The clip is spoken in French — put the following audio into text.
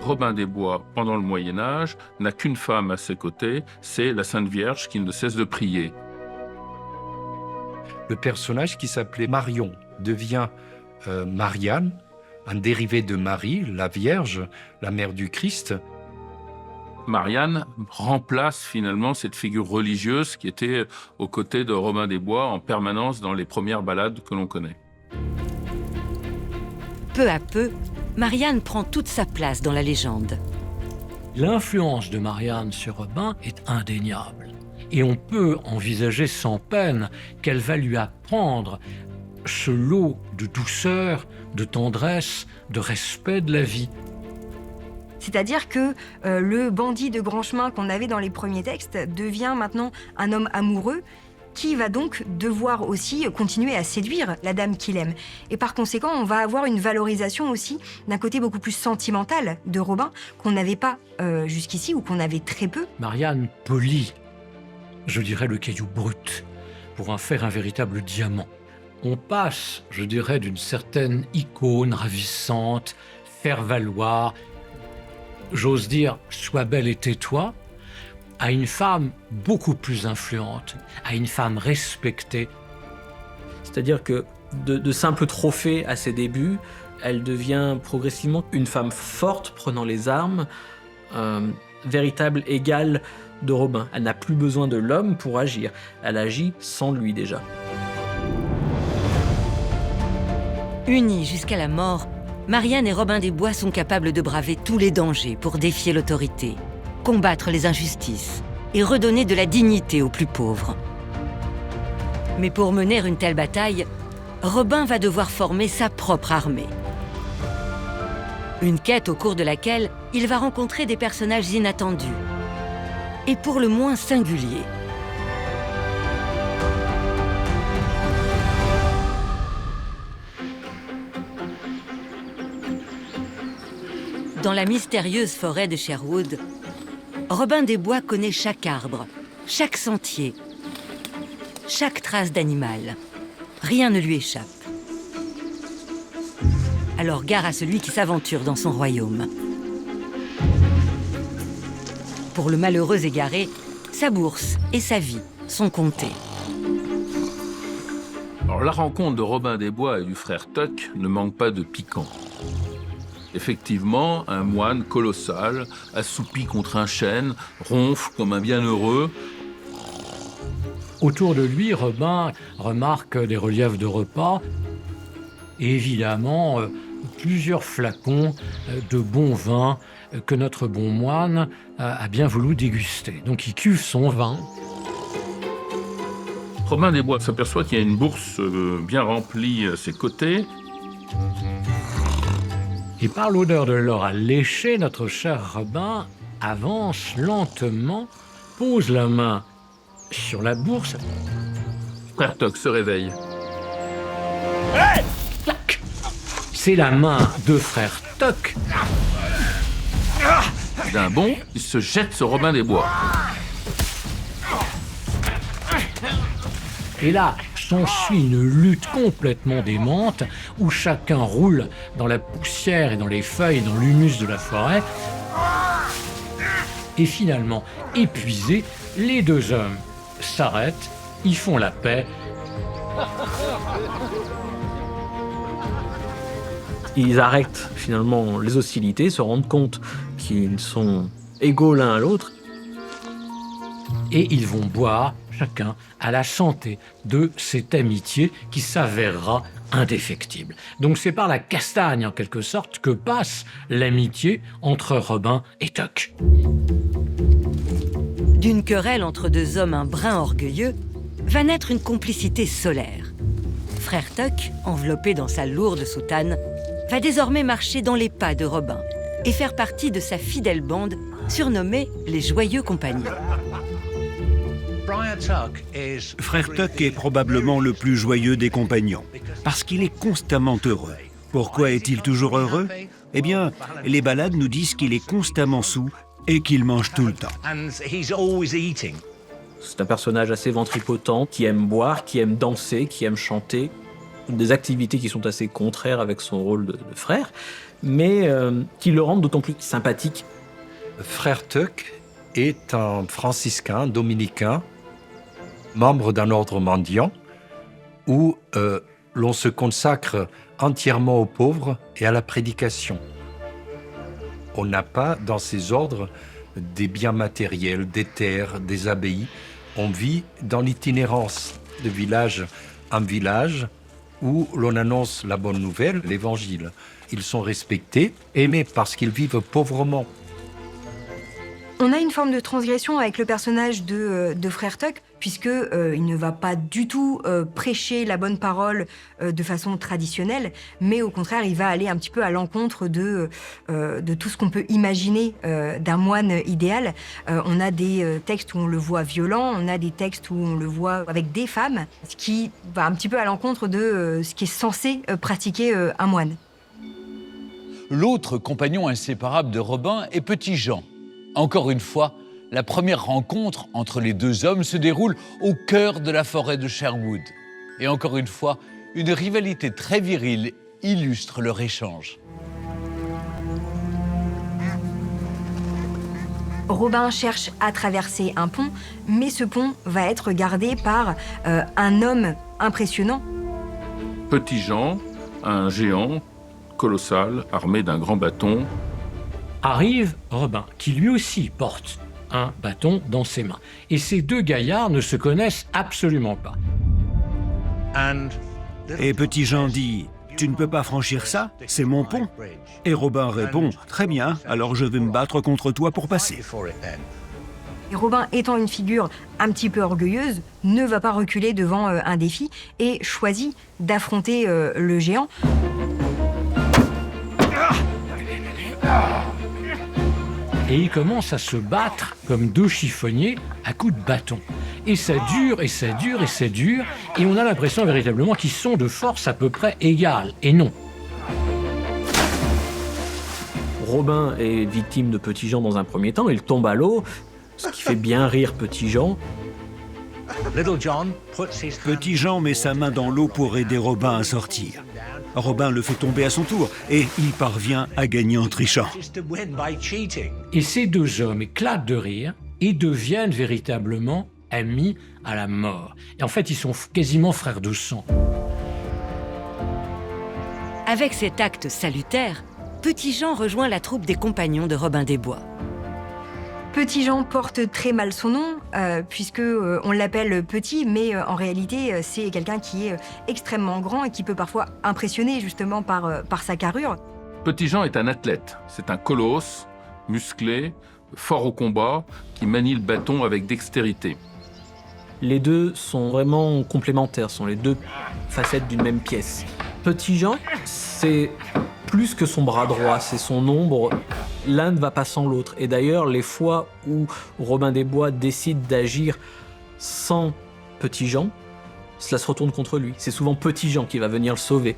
Robin des Bois, pendant le Moyen-Âge, n'a qu'une femme à ses côtés, c'est la Sainte Vierge qui ne cesse de prier. Le personnage qui s'appelait Marion devient Marianne, un dérivé de Marie, la Vierge, la mère du Christ. Marianne remplace finalement cette figure religieuse qui était aux côtés de Robin des Bois en permanence dans les premières ballades que l'on connaît. Peu à peu, Marianne prend toute sa place dans la légende. L'influence de Marianne sur Robin est indéniable. Et on peut envisager sans peine qu'elle va lui apprendre ce lot de douceur, de tendresse, de respect de la vie. C'est-à-dire que le bandit de grand chemin qu'on avait dans les premiers textes devient maintenant un homme amoureux qui va donc devoir aussi continuer à séduire la dame qu'il aime. Et par conséquent, on va avoir une valorisation aussi d'un côté beaucoup plus sentimental de Robin qu'on n'avait pas jusqu'ici ou qu'on avait très peu. Marianne polit, je dirais, le caillou brut pour en faire un véritable diamant. On passe, je dirais, d'une certaine icône ravissante, faire valoir, j'ose dire, sois belle et tais-toi, à une femme beaucoup plus influente, à une femme respectée. C'est-à-dire que de simple trophée à ses débuts, elle devient progressivement une femme forte prenant les armes, véritable égale de Robin. Elle n'a plus besoin de l'homme pour agir. Elle agit sans lui déjà. Unis jusqu'à la mort, Marianne et Robin des Bois sont capables de braver tous les dangers pour défier l'autorité, combattre les injustices et redonner de la dignité aux plus pauvres. Mais pour mener une telle bataille, Robin va devoir former sa propre armée. Une quête au cours de laquelle il va rencontrer des personnages inattendus et pour le moins singuliers. Dans la mystérieuse forêt de Sherwood, Robin des Bois connaît chaque arbre, chaque sentier, chaque trace d'animal. Rien ne lui échappe. Alors gare à celui qui s'aventure dans son royaume. Pour le malheureux égaré, sa bourse et sa vie sont comptées. Alors, la rencontre de Robin des Bois et du frère Tuck ne manque pas de piquant. Effectivement, un moine colossal, assoupi contre un chêne, ronfle comme un bienheureux. Autour de lui, Robin remarque des reliefs de repas et évidemment plusieurs flacons de bon vin que notre bon moine a bien voulu déguster. Donc il cuve son vin. Robin des Bois s'aperçoit qu'il y a une bourse bien remplie à ses côtés. Et par l'odeur de l'or alléché, notre cher Robin avance lentement, pose la main sur la bourse. Frère Tuck se réveille. Clac ! C'est la main de frère Tuck. D'un bond, il se jette sur Robin des Bois. Et là, s'ensuit une lutte complètement démente où chacun roule dans la poussière et dans les feuilles et dans l'humus de la forêt. Et finalement, épuisés, les deux hommes s'arrêtent, ils font la paix. Ils arrêtent finalement les hostilités, se rendent compte qu'ils sont égaux l'un à l'autre. Et ils vont boire, chacun, à la santé de cette amitié qui s'avérera indéfectible. Donc c'est par la castagne, en quelque sorte, que passe l'amitié entre Robin et Tuck. D'une querelle entre deux hommes un brin orgueilleux, va naître une complicité solaire. Frère Tuck, enveloppé dans sa lourde soutane, va désormais marcher dans les pas de Robin et faire partie de sa fidèle bande, surnommée les Joyeux Compagnons. Frère Tuck est probablement le plus joyeux des compagnons, parce qu'il est constamment heureux. Pourquoi est-il toujours heureux? Eh bien, les ballades nous disent qu'il est constamment saoul et qu'il mange tout le temps. C'est un personnage assez ventripotent, qui aime boire, qui aime danser, qui aime chanter. des activités qui sont assez contraires avec son rôle de frère, mais qui le rendent d'autant plus sympathique. Frère Tuck est un franciscain dominicain, membre d'un ordre mendiant, où l'on se consacre entièrement aux pauvres et à la prédication. On n'a pas dans ces ordres des biens matériels, des terres, des abbayes. On vit dans l'itinérance de village en village où l'on annonce la bonne nouvelle, l'évangile. Ils sont respectés, aimés parce qu'ils vivent pauvrement. On a une forme de transgression avec le personnage de Frère Tuck, puisque il ne va pas du tout prêcher la bonne parole de façon traditionnelle, mais au contraire, il va aller un petit peu à l'encontre de tout ce qu'on peut imaginer d'un moine idéal. On a des textes où on le voit violent, on a des textes où on le voit avec des femmes, ce qui va un petit peu à l'encontre de ce qui est censé pratiquer un moine. L'autre compagnon inséparable de Robin est Petit Jean. Encore une fois, la première rencontre entre les deux hommes se déroule au cœur de la forêt de Sherwood. Et encore une fois, une rivalité très virile illustre leur échange. Robin cherche à traverser un pont, mais ce pont va être gardé par un homme impressionnant. Petit Jean, un géant colossal, armé d'un grand bâton. Arrive Robin, qui lui aussi porte un bâton dans ses mains. Et ces deux gaillards ne se connaissent absolument pas. Et Petit Jean dit « Tu ne peux pas franchir ça, c'est mon pont ». Et Robin répond « Très bien, alors je vais me battre contre toi pour passer ». Et Robin, étant une figure un petit peu orgueilleuse, ne va pas reculer devant un défi et choisit d'affronter le géant. Et ils commencent à se battre comme deux chiffonniers à coups de bâton. Et ça dure, et ça dure, et ça dure, et on a l'impression véritablement qu'ils sont de force à peu près égale. Et non. Robin est victime de Petit Jean dans un premier temps, il tombe à l'eau, ce qui fait bien rire Petit Jean. Petit Jean met sa main dans l'eau pour aider Robin à sortir. Robin le fait tomber à son tour et il parvient à gagner en trichant. Et ces deux hommes éclatent de rire et deviennent véritablement amis à la mort. Et en fait, ils sont quasiment frères de sang. Avec cet acte salutaire, Petit Jean rejoint la troupe des compagnons de Robin des Bois. Petit Jean porte très mal son nom, puisque on l'appelle Petit, mais en réalité, c'est quelqu'un qui est extrêmement grand et qui peut parfois impressionner justement par sa carrure. Petit Jean est un athlète. C'est un colosse, musclé, fort au combat, qui manie le bâton avec dextérité. Les deux sont vraiment complémentaires, sont les deux facettes d'une même pièce. Petit Jean, c'est plus que son bras droit, c'est son ombre. L'un ne va pas sans l'autre. Et d'ailleurs, les fois où Robin des Bois décide d'agir sans Petit Jean, cela se retourne contre lui. C'est souvent Petit Jean qui va venir le sauver.